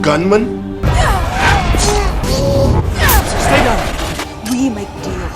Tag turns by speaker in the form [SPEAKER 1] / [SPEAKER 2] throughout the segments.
[SPEAKER 1] gunman?
[SPEAKER 2] Stay down. We make deal.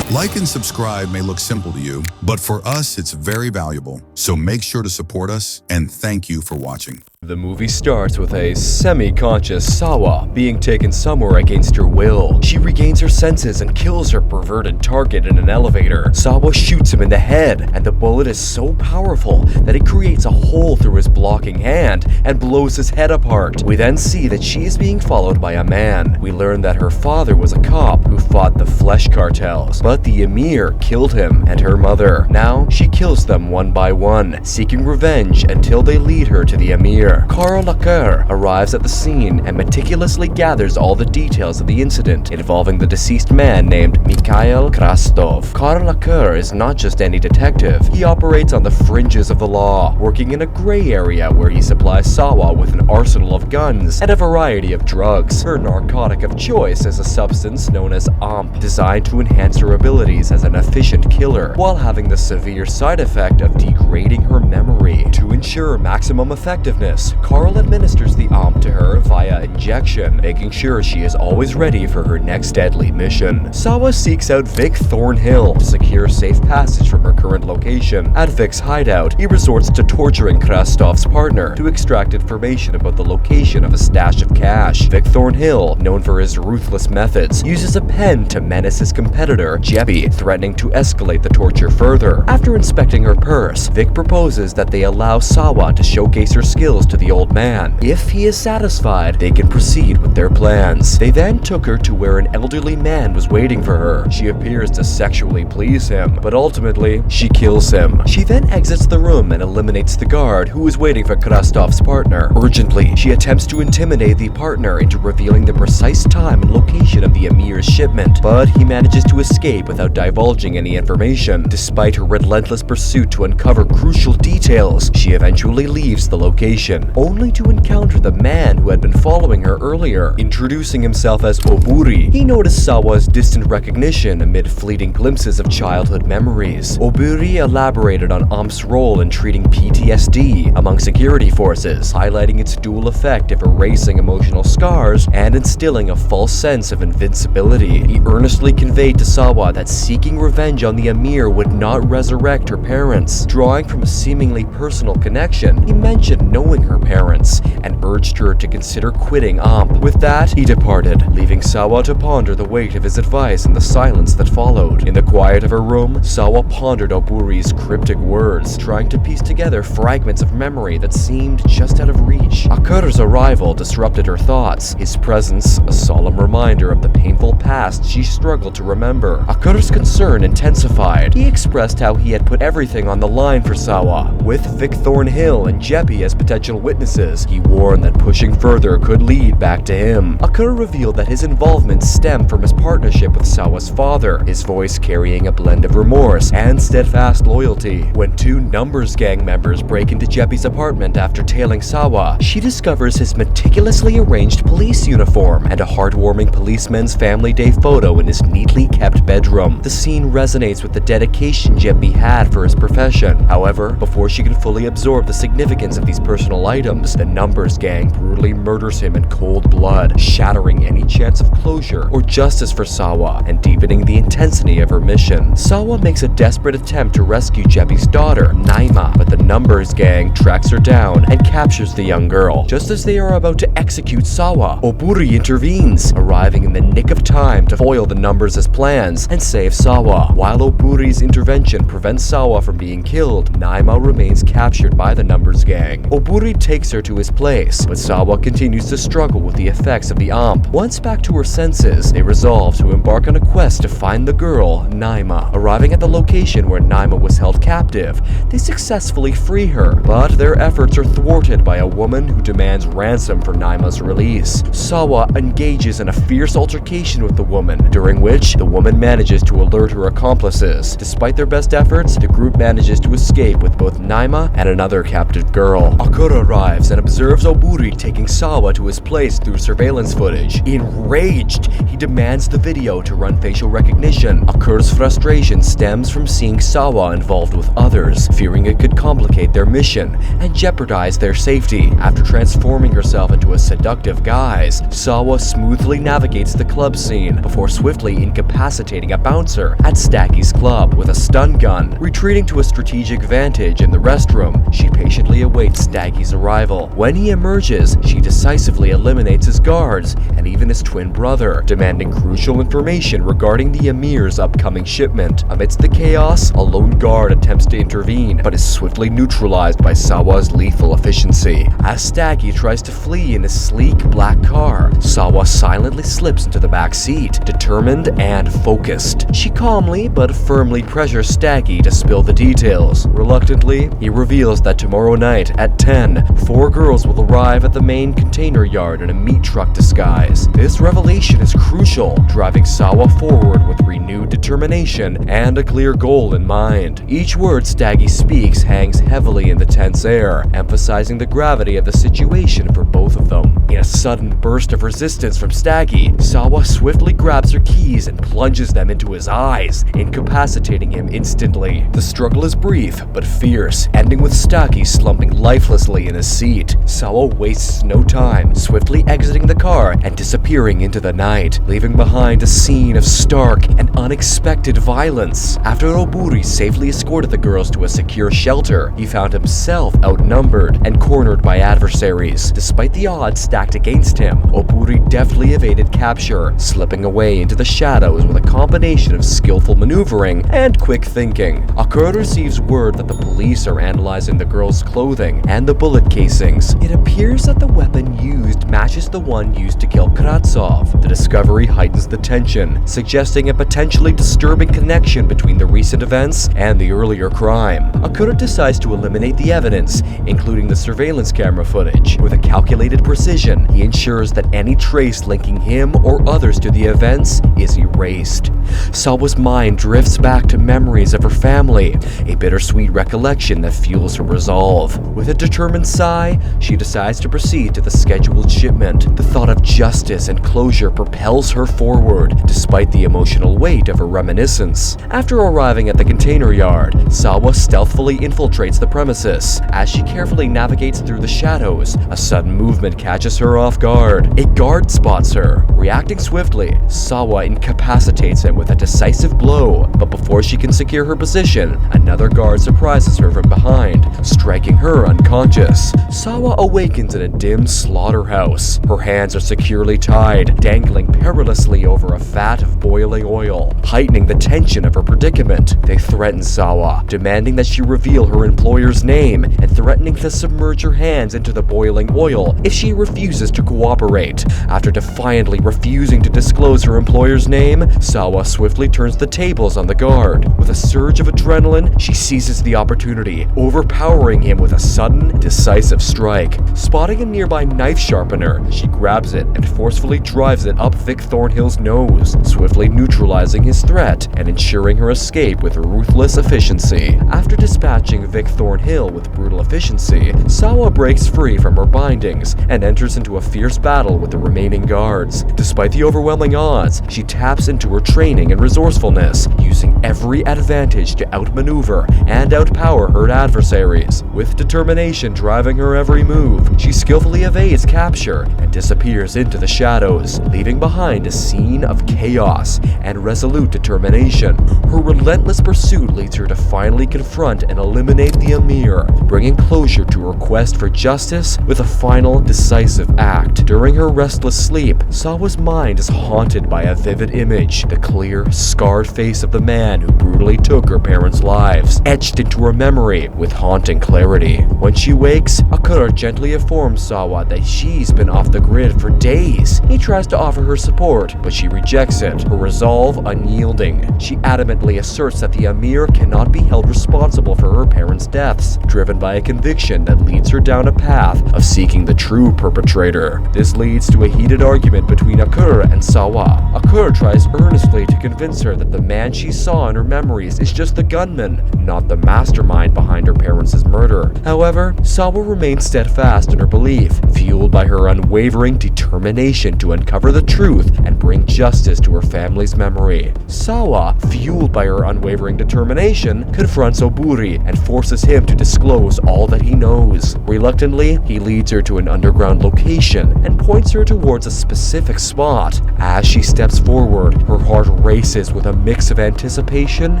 [SPEAKER 3] Like and subscribe may look simple to you, but for us, it's very valuable. So make sure to support us, and thank you for watching.
[SPEAKER 4] The movie starts with a semi-conscious Sawa being taken somewhere against her will. She regains her senses and kills her perverted target in an elevator. Sawa shoots him in the head, and the bullet is so powerful that it creates a hole through his blocking hand and blows his head apart. We then see that she is being followed by a man. We learn that her father was a cop who fought the flesh cartels, but the Emir killed him and her mother. Now, she kills them one by one, seeking revenge until they lead her to the Emir. Karl Aker arrives at the scene and meticulously gathers all the details of the incident involving the deceased man named Mikhail Krastov. Karl Aker is not just any detective. He operates on the fringes of the law, working in a gray area where he supplies Sawa with an arsenal of guns and a variety of drugs. Her narcotic of choice is a substance known as AMP, designed to enhance her abilities as an efficient killer, while having the severe side effect of degrading her memory. To ensure maximum effectiveness, Karl administers the AMP to her via injection, making sure she is always ready for her next deadly mission. Sawa seeks out Vic Thornhill to secure safe passage from her current location. At Vic's hideout, he resorts to torturing Krastov's partner to extract information about the location of a stash of cash. Vic Thornhill, known for his ruthless methods, uses a pen to menace his competitor, Jeppy, threatening to escalate the torture further. After inspecting her purse, Vic proposes that they allow Sawa to showcase her skills to the old man. If he is satisfied, they can proceed with their plans. They then took her to where an elderly man was waiting for her. She appears to sexually please him, but ultimately, she kills him. She then exits the room and eliminates the guard who is waiting for Krastov's partner. Urgently, she attempts to intimidate the partner into revealing the precise time and location of the Emir's shipment, but he manages to escape without divulging any information. Despite her relentless pursuit to uncover crucial details, she eventually leaves the location, only to encounter the man who had been following her earlier. Introducing himself as Oburi, he noticed Sawa's distant recognition amid fleeting glimpses of childhood memories. Oburi elaborated on AMP's role in treating PTSD among security forces, highlighting its dual effect of erasing emotional scars and instilling a false sense of invincibility. He earnestly conveyed to Sawa that seeking revenge on the Emir would not resurrect her parents. Drawing from a seemingly personal connection, he mentioned knowing her parents and urged her to consider quitting AMP. With that, he departed, leaving Sawa to ponder the weight of his advice in the silence that followed. In the quiet of her room, Sawa pondered Oburi's cryptic words, trying to piece together fragments of memory that seemed just out of reach. Aker's arrival disrupted her thoughts, his presence a solemn reminder of the painful past she struggled to remember. Aker's concern intensified. He expressed how he had put everything on the line for Sawa. With Vic Thornhill and Jeppy as potential witnesses, he warned that pushing further could lead back to him. Aker revealed that his involvement stemmed from his partnership with Sawa's father, his voice carrying a blend of remorse and steadfast loyalty. When two Numbers gang members break into Jeppy's apartment after tailing Sawa, she discovers his meticulously arranged police uniform and a heartwarming policeman's family day photo in his neatly kept bedroom. The scene resonates with the dedication Jeppy had for his profession. However, before she can fully absorb the significance of these personal items, the Numbers gang brutally murders him in cold blood, shattering any chance of closure or justice for Sawa and deepening the intensity of her mission. Sawa makes a desperate attempt to rescue Jeppy's daughter, Naima, but the Numbers gang tracks her down and captures the young girl. Just as they are about to execute Sawa, Oburi intervenes, arriving in the nick of time to foil the Numbers' plans and save Sawa. While Oburi's intervention prevents Sawa from being killed, Naima remains captured by the Numbers gang. Oburi takes her to his place, but Sawa continues to struggle with the effects of the AMP. Once back to her senses, they resolve to embark on a quest to find the girl, Naima. Arriving at the location where Naima was held captive, they successfully free her, but their efforts are thwarted by a woman who demands ransom for Naima's release. Sawa engages in a fierce altercation with the woman, during which the woman manages to alert her accomplices. Despite their best efforts, the group manages to escape with both Naima and another captive girl. Akura arrives and observes Oburi taking Sawa to his place through surveillance footage. Enraged, he demands the video to run facial recognition. Aker's frustration stems from seeing Sawa involved with others, fearing it could complicate their mission and jeopardize their safety. After transforming herself into a seductive guise, Sawa smoothly navigates the club scene before swiftly incapacitating a bouncer at Stacky's club with a stun gun. Retreating to a strategic vantage in the restroom, she patiently awaits Staggy's arrival. When he emerges, she decisively eliminates his guards and even his twin brother, demanding crucial information regarding the Emir's upcoming shipment. Amidst the chaos, a lone guard attempts to intervene, but is swiftly neutralized by Sawa's lethal efficiency. As Staggy tries to flee in his sleek black car, Sawa silently slips into the back seat, determined and focused. She calmly but firmly pressures Staggy to spill the details. Reluctantly, he reveals that tomorrow night at 10, 4 girls will arrive at the main container yard in a meat truck disguise. This revelation is crucial, driving Sawa forward with renewed determination and a clear goal in mind. Each word Staggy speaks hangs heavily in the tense air, emphasizing the gravity of the situation for both of them. In a sudden burst of resistance from Staggy, Sawa swiftly grabs her keys and plunges them into his eyes, incapacitating him instantly. The struggle is brief but fierce, ending with Staggy slumping lifelessly in his seat. Sawa wastes no time, swiftly exiting the car and disappearing into the night, leaving behind a scene of stark and unexpected violence. After Oburi safely escorted the girls to a secure shelter, he found himself outnumbered and cornered by adversaries. Despite the odds stacked against him, Oburi deftly evaded capture, slipping away into the shadows with a combination of skillful maneuvering and quick thinking. Aker receives word that the police are analyzing the girls' clothing and the bullet casings. It appears that the weapon used matches the one used to kill Kratsov. The discovery heightens the tension, suggesting a potentially disturbing connection between the recent events and the earlier crime. Aker decides to eliminate the evidence, including the surveillance camera footage. With a calculated precision, he ensures that any trace linking him or others to the events is erased. Sawa's mind drifts back to memories of her family, a bittersweet recollection that fuels her resolve. With a determined sigh, she decides to proceed to the scheduled shipment. The thought of justice and closure propels her forward, despite the emotional weight of her reminiscence. After arriving at the container yard, Sawa stealthily infiltrates the premises. As she carefully navigates through the shadows, a sudden movement catches her off guard. A guard spots her. Reacting swiftly, Sawa incapacitates him with a decisive blow, but before she can secure her position, another guard surprises her from behind, striking her unconscious. Sawa awakens in a dim slaughterhouse. Her hands are securely tied, dangling perilously over a vat of boiling oil, heightening the tension of her predicament. They threaten Sawa, demanding that she reveal her employer's name and threatening to submerge her hands into the boiling oil if she refuses to cooperate. After defiantly refusing to disclose her employer's name, Sawa swiftly turns the tables on the guard. With a surge of adrenaline, she seizes the opportunity, overpowering him with a sudden, decisive strike. Spotting a nearby knife sharpener, she grabs it and forcefully drives it up Vic Thornhill's nose, swiftly neutralizing his threat and ensuring her escape with ruthless efficiency. After dispatching Vic Thornhill with brutal efficiency, Sawa breaks free from her bindings and enters into a fierce battle with the remaining guards. Despite the overwhelming odds, she taps into her training and resourcefulness, using every advantage to outmaneuver and outpower her adversaries. With determination driving her every move, she skillfully evades capture and disappears into the shadows, leaving behind a scene of chaos and resolute determination. Her relentless pursuit leads her to finally confront and eliminate the Emir, bringing closure to her quest for justice with a final, decisive act. During her restless sleep, Sawa's mind is haunted by a vivid image, the clear, scarred face of the man who brutally took her parents' lives, etched into her memory with haunting clarity. When she wakes, Aker gently informs Sawa that she's been off the grid for days. He tries to offer her support, but she rejects it, her resolve unyielding. She adamantly asserts that the Emir cannot be held responsible for her parents' deaths, driven by a conviction that leads her down a path of seeking the true perpetrator. This leads to a heated argument between Aker and Sawa. Aker tries earnestly to convince her that the man she saw in her memories is just the gunman, not the mastermind behind her parents' murder. However, Sawa Sawa remained steadfast in her belief, fueled by her unwavering determination to uncover the truth and bring justice to her family's memory. Sawa, fueled by her unwavering determination, confronts Oburi and forces him to disclose all that he knows. Reluctantly, he leads her to an underground location and points her towards a specific spot. As she steps forward, her heart races with a mix of anticipation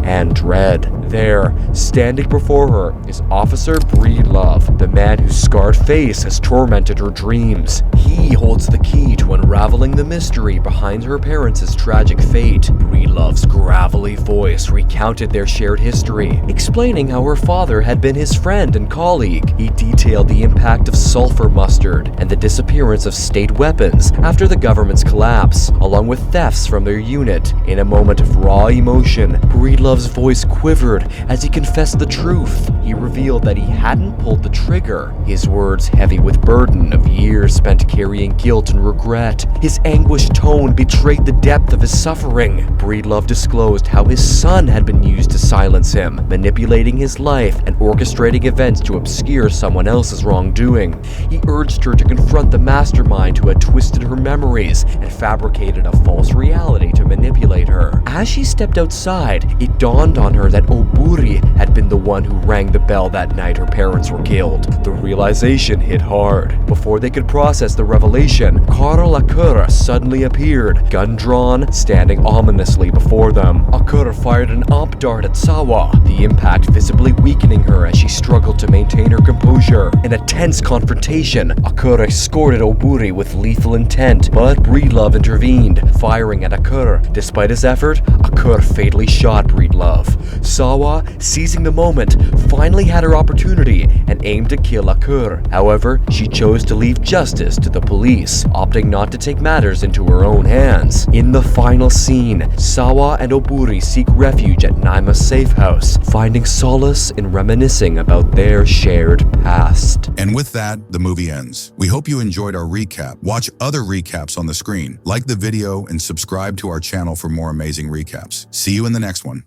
[SPEAKER 4] and dread. There, standing before her, is Officer Breedlove, the man whose scarred face has tormented her dreams. He holds the key to unraveling the mystery behind her parents' tragic fate. Breedlove's gravelly voice recounted their shared history, explaining how her father had been his friend and colleague. He detailed the impact of sulfur mustard and the disappearance of state weapons after the government's collapse, along with thefts from their unit. In a moment of raw emotion, Breedlove's voice quivered as he confessed the truth. He revealed that he hadn't pulled the trigger, his words heavy with burden of years spent carrying guilt and regret. His anguished tone betrayed the depth of his suffering. Breedlove disclosed how his son had been used to silence him, manipulating his life and orchestrating events to obscure someone else's wrongdoing. He urged her to confront the mastermind who had twisted her memories and fabricated a false reality to manipulate her. As she stepped outside, it dawned on her that Oburi had been the one who rang the bell that night her parents were killed. The realization hit hard. Before they could process the revelation, Karl Aker suddenly appeared, gun drawn, standing ominously before them. Aker fired an op dart at Sawa, the impact visibly weakening her as she struggled to maintain her composure. In a tense confrontation, Aker escorted Oburi with lethal intent, but Breedlove intervened, firing at Aker. Despite his effort, Aker fatally shot Breedlove. Sawa, seizing the moment, finally had her opportunity and aimed to kill Aker. However, she chose to leave justice to the police, opting not to take matters into her own hands. In the final scene, Sawa and Oburi seek refuge at Naima's safe house, finding solace in reminiscing about their shared past.
[SPEAKER 3] And with that, the movie ends. We hope you enjoyed our recap. Watch other recaps on the screen, like the video, and subscribe to our channel for more amazing recaps. See you in the next one.